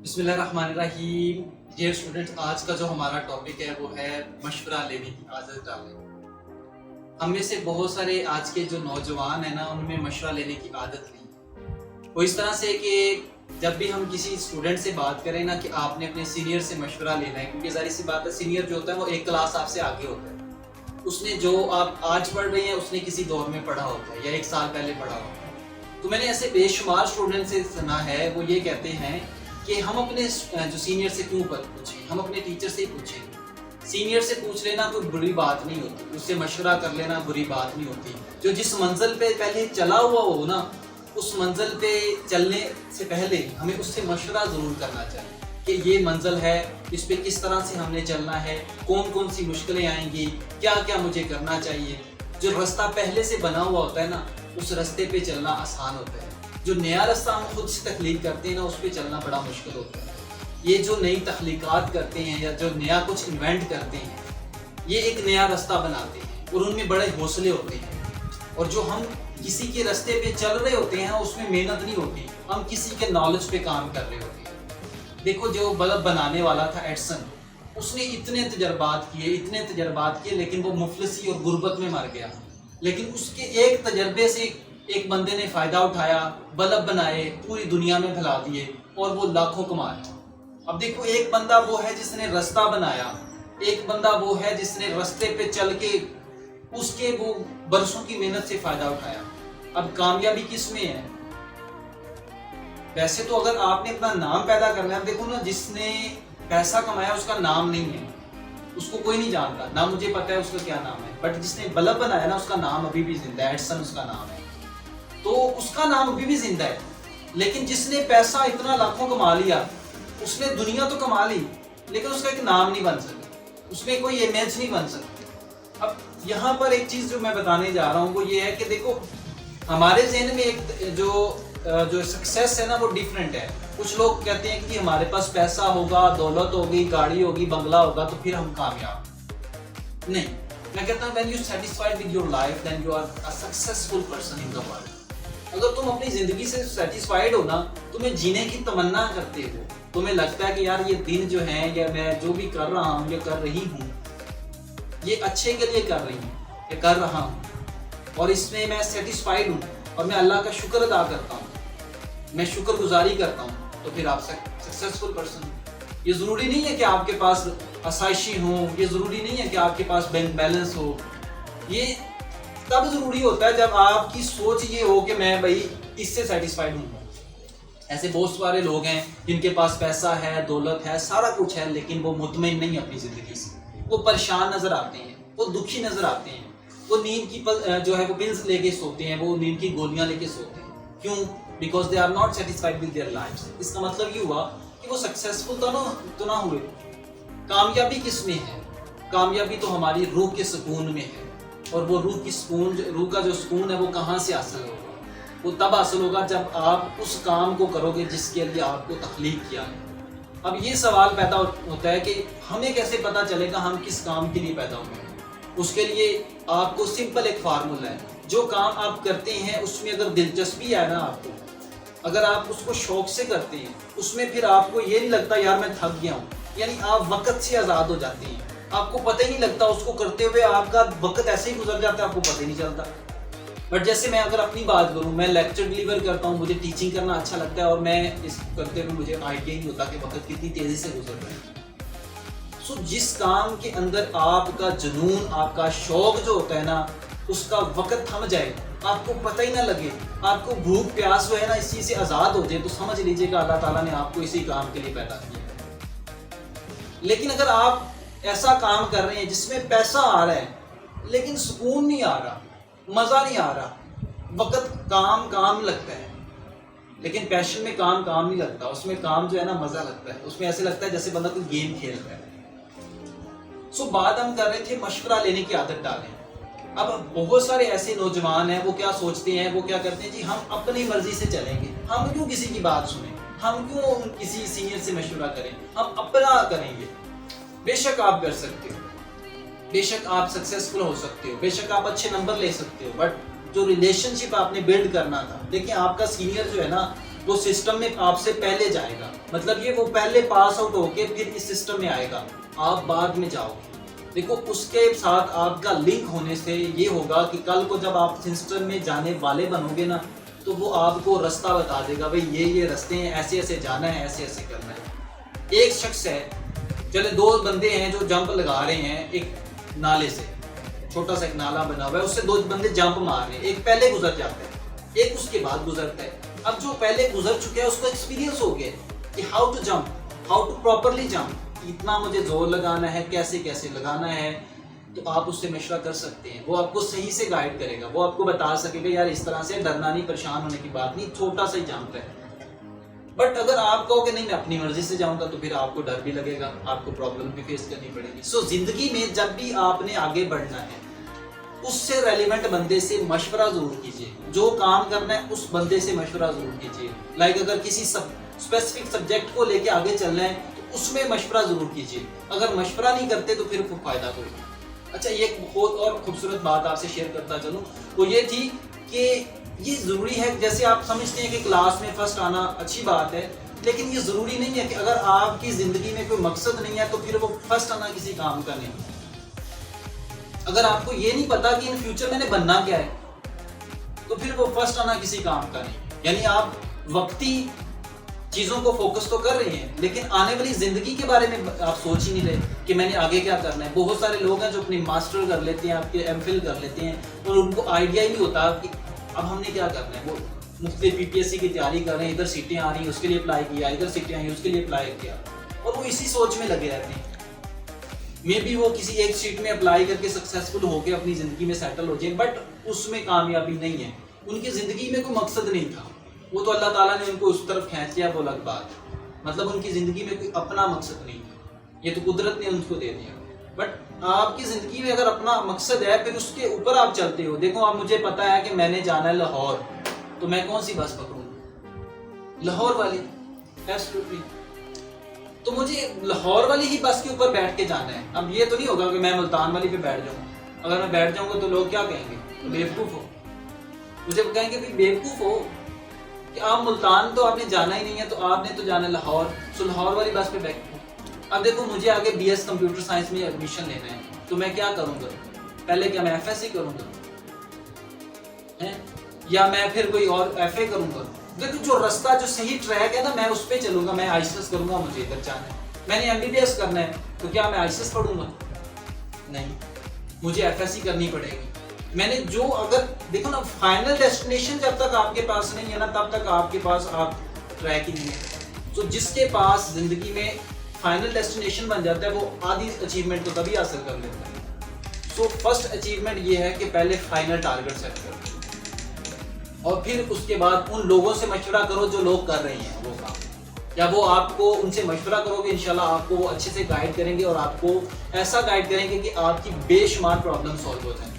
بسم اللہ الرحمن الرحیم۔ یہ اسٹوڈنٹ آج کا جو ہمارا ٹاپک ہے وہ ہے مشورہ لینے کی عادت ڈالیں۔ ہم میں سے بہت سارے آج کے جو نوجوان ہیں نا، ان میں مشورہ لینے کی عادت نہیں۔ وہ اس طرح سے کہ جب بھی ہم کسی اسٹوڈنٹ سے بات کریں نا کہ آپ نے اپنے سینئر سے مشورہ لینا ہے، کیونکہ ظاہر سی بات ہے سینئر جو ہوتا ہے وہ ایک کلاس آپ سے آگے ہوتا ہے۔ اس نے جو آپ آج پڑھ رہے ہیں اس نے کسی دور میں پڑھا ہوتا ہے یا ایک سال پہلے پڑھا ہوتا ہے۔ تو میں نے ایسے بے شمار اسٹوڈنٹ سے سنا ہے، وہ یہ کہتے ہیں کہ ہم اپنے جو سینئر سے کیوں پوچھیں، ہم اپنے ٹیچر سے ہی پوچھیں۔ سینئر سے پوچھ لینا کوئی بری بات نہیں ہوتی، اس سے مشورہ کر لینا بری بات نہیں ہوتی۔ جو جس منزل پہ پہلے چلا ہوا ہو نا، اس منزل پہ چلنے سے پہلے ہمیں اس سے مشورہ ضرور کرنا چاہیے کہ یہ منزل ہے، اس پہ کس طرح سے ہم نے چلنا ہے، کون کون سی مشکلیں آئیں گی، کیا کیا مجھے کرنا چاہیے۔ جو رستہ پہلے سے بنا ہوا ہوتا ہے نا، اس رستے پہ چلنا آسان ہوتا ہے۔ جو نیا رستہ ہم خود سے تخلیق کرتے ہیں نا، اس پہ چلنا بڑا مشکل ہوتا ہے۔ یہ جو نئی تخلیقات کرتے ہیں یا جو نیا کچھ انوینٹ کرتے ہیں، یہ ایک نیا رستہ بناتے ہیں اور ان میں بڑے حوصلے ہوتے ہیں۔ اور جو ہم کسی کے رستے پہ چل رہے ہوتے ہیں اس میں محنت نہیں ہوتی، ہم کسی کے نالج پہ کام کر رہے ہوتے ہیں۔ دیکھو جو بلب بنانے والا تھا ایڈسن، اس نے اتنے تجربات کیے لیکن وہ مفلسی اور غربت میں مر گیا۔ لیکن اس کے ایک تجربے سے ایک بندے نے فائدہ اٹھایا، بلب بنائے، پوری دنیا میں پھیلا دیے اور وہ لاکھوں کمائے۔ اب دیکھو ایک بندہ وہ ہے جس نے رستہ بنایا، ایک بندہ وہ ہے جس نے رستے پہ چل کے اس کے وہ برسوں کی محنت سے فائدہ اٹھایا۔ اب کامیابی کس میں ہے؟ ویسے تو اگر آپ نے اپنا نام پیدا کرنا ہے، دیکھو نا، جس نے پیسہ کمایا اس کا نام نہیں ہے، اس کو کوئی نہیں جانتا، نہ مجھے پتا ہے اس کا کیا نام ہے، بٹ جس نے بلب بنایا نا اس کا نام ابھی بھی زندہ ہے، ایڈسن اس کا نام ہے، تو اس کا نام ابھی بھی زندہ ہے۔ لیکن جس نے پیسہ اتنا لاکھوں کما لیا، اس نے دنیا تو کما لی لیکن اس کا ایک نام نہیں بن سکتا، اس میں کوئی امیج نہیں بن سکتی۔ اب یہاں پر ایک چیز جو میں بتانے جا رہا ہوں وہ یہ ہے کہ دیکھو ہمارے ذہن میں ایک جو سکسیس ہے نا وہ ڈیفرنٹ ہے۔ کچھ لوگ کہتے ہیں کہ ہمارے پاس پیسہ ہوگا، دولت ہوگی، گاڑی ہوگی، بنگلہ ہوگا تو پھر ہم کامیاب۔ نہیں، میں کہتا ہوں when you satisfied with your life then you are a successful person in the world۔ اگر تم اپنی زندگی سے سیٹسفائیڈ ہو نا، تمہیں جینے کی تمنا کرتے ہو، تمہیں لگتا ہے کہ یار یہ دن جو ہیں یا میں جو بھی کر رہا ہوں یا کر رہی ہوں یہ اچھے کے لیے کر رہی ہوں یا کر رہا ہوں اور اس میں میں سیٹسفائیڈ ہوں اور میں اللہ کا شکر ادا کرتا ہوں، میں شکر گزاری کرتا ہوں، تو پھر آپ سکسیسفل پرسن ہو۔ یہ ضروری نہیں ہے کہ آپ کے پاس آسائشی ہوں، یہ ضروری نہیں ہے کہ آپ کے پاس بینک بیلنس ہو۔ یہ تب ضروری ہوتا ہے جب آپ کی سوچ یہ ہو کہ میں بھائی اس سے سیٹسفائیڈ ہوں۔ ایسے بہت سارے لوگ ہیں جن کے پاس پیسہ ہے، دولت ہے، سارا کچھ ہے، لیکن وہ مطمئن نہیں اپنی زندگی سے، وہ پریشان نظر آتے ہیں، وہ دکھی نظر آتے ہیں، وہ نیند کی جو ہے وہ پلز لے کے سوتے ہیں، وہ نیند کی گولیاں لے کے سوتے ہیں۔ کیوں؟ Because they are not satisfied with their lives. اس کا مطلب یہ ہوا کہ وہ سکسیسفل تو نہ ہوئے۔ کامیابی کس میں ہے؟ کامیابی تو ہماری روح کے سکون میں ہے، اور وہ روح کا جو سکون ہے وہ کہاں سے حاصل ہوگا؟ وہ تب حاصل ہوگا جب آپ اس کام کو کرو گے جس کے لیے آپ کو تخلیق کیا ہے۔ اب یہ سوال پیدا ہوتا ہے کہ ہمیں کیسے پتا چلے گا ہم کس کام کے لیے پیدا ہوئے ہیں؟ اس کے لیے آپ کو سمپل ایک فارمولا ہے، جو کام آپ کرتے ہیں اس میں اگر دلچسپی ہے نا آپ کو، اگر آپ اس کو شوق سے کرتے ہیں، اس میں پھر آپ کو یہ نہیں لگتا یار میں تھک گیا ہوں، یعنی آپ وقت سے آزاد ہو جاتے ہیں، آپ کو پتہ ہی نہیں لگتا، اس کو کرتے ہوئے آپ کا وقت ایسے ہی گزر جاتا ہے، آپ کو پتہ ہی نہیں چلتا۔ بٹ جیسے میں اگر اپنی بات کروں، میں لیکچر ڈلیور کرتا ہوں، مجھے ٹیچنگ کرنا اچھا لگتا ہے اور میں اس کرتے ہوئے مجھے آئیڈیا نہیں ہوتا کہ وقت کتنی تیزی سے گزر رہا ہے۔ سو جس کام کے اندر آپ کا جنون، آپ کا شوق جو ہوتا ہے نا، اس کا وقت تھم جائے، آپ کو پتہ ہی نہ لگے، آپ کو بھوک پیاس جو ہے نا اس چیز سے آزاد ہو جائے، تو سمجھ لیجئے کہ اللہ تعالیٰ نے آپ کو اسی کام کے لیے پیدا کیا ہے۔ لیکن اگر آپ ایسا کام کر رہے ہیں جس میں پیسہ آ رہا ہے لیکن سکون نہیں آ رہا، مزہ نہیں آ رہا، وقت کام لگتا ہے، لیکن پیشن میں کام نہیں لگتا، اس میں کام جو ہے نا مزہ لگتا ہے، اس میں ایسے لگتا ہے جیسے بندہ کوئی گیم کھیل رہا ہے۔ سو بات ہم کر رہے تھے مشورہ لینے کی عادت ڈالیں۔ اب بہت سارے ایسے نوجوان ہیں، وہ کیا سوچتے ہیں، وہ کیا کرتے ہیں، جی ہم اپنی مرضی سے چلیں گے، ہم کیوں کسی کی بات سنیں، ہم کیوں کسی سینئر سے مشورہ کریں، ہم اپنا کریں گے۔ بے شک آپ کر سکتے ہو، بے شک آپ سکسیسفل ہو سکتے ہو، بے شک آپ اچھے نمبر لے سکتے ہو، بٹ جو ریلیشن شپ آپ نے بلڈ کرنا تھا، دیکھیں آپ کا سینئر جو ہے نا وہ سسٹم میں آپ سے پہلے جائے گا. مطلب یہ وہ پہلے پاس آؤٹ ہو کے پھر اس سسٹم میں آئے گا, آپ بعد میں جاؤ گے. دیکھو اس کے ساتھ آپ کا لنک ہونے سے یہ ہوگا کہ کل کو جب آپ سسٹم میں جانے والے بنو گے نا, تو وہ آپ کو رستہ بتا دے گا, بھائی یہ رستے ہیں, ایسے ایسے جانا ہے, ایسے ایسے کرنا ہے. ایک شخص ہے, چلے 2 بندے ہیں جو جمپ لگا رہے ہیں ایک نالے سے, چھوٹا سا ایک نالا بنا ہوا ہے, اس سے 2 بندے جمپ مار رہے ہیں, ایک پہلے گزر جاتا ہے, ایک اس کے بعد گزرتا ہے. اب جو پہلے گزر چکے ہیں اس کو ایکسپیرینس ہو گیا کہ how to jump, how to properly jump, اتنا مجھے زور لگانا ہے, کیسے کیسے لگانا ہے. تو آپ اس سے مشورہ کر سکتے ہیں, وہ آپ کو صحیح سے گائیڈ کرے گا, وہ آپ کو بتا سکے گا یار اس طرح سے, ڈرنا نہیں, پریشان ہونے کی بات نہیں, چھوٹا سا ہی جمپ ہے. بٹ اگر آپ کہو کہ نہیں میں اپنی مرضی سے جاؤں گا, تو پھر آپ کو ڈر بھی لگے گا, آپ کو پرابلم بھی فیس کرنی پڑے گی. سو زندگی میں جب بھی آپ نے آگے بڑھنا ہے, اس سے ریلیونٹ بندے سے مشورہ ضرور کیجیے, جو کام کرنا ہے اس بندے سے مشورہ ضرور کیجیے. لائک اگر کسی اسپیسیفک سبجیکٹ کو لے کے آگے چلنا ہے تو اس میں مشورہ ضرور کیجیے. اگر مشورہ نہیں کرتے تو پھر فائدہ کوئی نہیں. اچھا, یہ ایک بہت اور خوبصورت بات آپ سے شیئر کرتا چلوں, وہ یہ تھی کہ یہ ضروری ہے, جیسے آپ سمجھتے ہیں کہ کلاس میں فرسٹ آنا اچھی بات ہے, لیکن یہ ضروری نہیں ہے کہ اگر آپ کی زندگی میں کوئی مقصد نہیں ہے تو پھر وہ فرسٹ آنا کسی کام کا نہیں. اگر آپ کو یہ نہیں پتا کہ ان فیوچر میں نے بننا کیا ہے, تو پھر وہ فرسٹ آنا کسی کام کا نہیں. یعنی آپ وقتی چیزوں کو فوکس تو کر رہے ہیں, لیکن آنے والی زندگی کے بارے میں آپ سوچ ہی نہیں رہے کہ میں نے آگے کیا کرنا ہے. بہت سارے لوگ ہیں جو اپنی ماسٹر کر لیتے ہیں, آپ کے ایم فل کر لیتے ہیں, اور ان کو آئیڈیا ہی نہیں ہوتا کہ اب ہم نے کیا کرنا ہے. وہ مختلف پی پی ایس سی کی تیاری کر رہے ہیں, ادھر سیٹیں آ رہی ہیں اس کے لیے اپلائی کیا, ادھر سیٹیں آئی ہیں اس کے لیے اپلائی کیا, اور وہ اسی سوچ میں لگے رہتے ہیں. مے بی وہ کسی ایک سیٹ میں اپلائی کر کے سکسیزفل ہو کے اپنی زندگی میں سیٹل ہو جائیں, بٹ اس میں کامیابی نہیں ہے. ان کی زندگی میں کوئی مقصد نہیں تھا, وہ تو اللہ تعالیٰ نے ان کو اس طرف کھینچ لیا, وہ الگ بات. مطلب ان کی زندگی میں کوئی اپنا مقصد نہیں تھا, یہ تو قدرت نے ان کو دے دیا. بٹ آپ کی زندگی میں اگر اپنا مقصد ہے, پھر اس کے اوپر آپ چلتے ہو. دیکھو اب مجھے پتا ہے کہ میں نے جانا ہے لاہور, تو میں کون سی بس پکڑوں, لاہور والی, ایبسلیوٹلی. تو مجھے لاہور والی ہی بس کے اوپر بیٹھ کے جانا ہے. اب یہ تو نہیں ہوگا کہ میں ملتان والی پہ بیٹھ جاؤں. اگر میں بیٹھ جاؤں گا تو لوگ کیا کہیں گے, بیوقوف ہو. مجھے کہیں گے بیوقوف ہو کہ آپ ملتان تو آپ نے جانا ہی نہیں ہے, تو آپ نے تو جانا ہے لاہور, سو لاہور والی بس پہ بیٹھو. اب دیکھو مجھے آگے بی ایس کمپیوٹر سائنس میں ایڈمیشن لینا ہے, تو میں کیا کروں گا, پہلے کیا میں ایف ایس سی کروں گا, یا میں پھر کوئی اور ایف اے کروں گا. دیکھو جو رستہ, جو صحیح ٹریک ہے نا, میں اس پہ چلوں گا. میں آئی سی ایس کروں گا, مجھے ادھر جانا ہے. میں نے ایم بی بی ایس کرنا ہے, تو کیا میں آئی سی ایس پڑھوں گا, نہیں, مجھے ایف ایس سی کرنی پڑے گی. میں نے جو, اگر دیکھو نا, فائنل ڈیسٹینیشن جب تک آپ کے پاس نہیں ہے نا, تب تک آپ کے پاس آپ ٹریک ہی نہیں ہے. تو جس کے پاس زندگی میں فائنل ڈیسٹینیشن بن جاتا ہے, وہ آدھی اچیومنٹ تو تبھی حاصل کر لیتا ہے. سو فرسٹ اچیومنٹ یہ ہے کہ پہلے فائنل ٹارگٹ سیٹ کرو, اور پھر اس کے بعد ان لوگوں سے مشورہ کرو جو لوگ کر رہے ہیں وہ کام, یا وہ آپ کو ان سے مشورہ کرو گے, انشاءاللہ آپ کو وہ اچھے سے گائیڈ کریں گے, اور آپ کو ایسا گائیڈ کریں گے کہ آپ کی بے شمار پرابلم سالو ہو جائیں.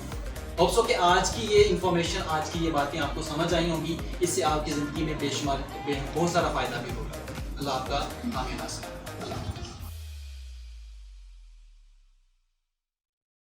ہوپ سو کہ آج کی یہ انفارمیشن, آج کی یہ باتیں آپ کو سمجھ آئی ہوں گی. اس سے آپ کی زندگی میں بے شمار بہت سارا فائدہ بھی ہوگا. اللہ آپ کا حامی ناصر. اللہ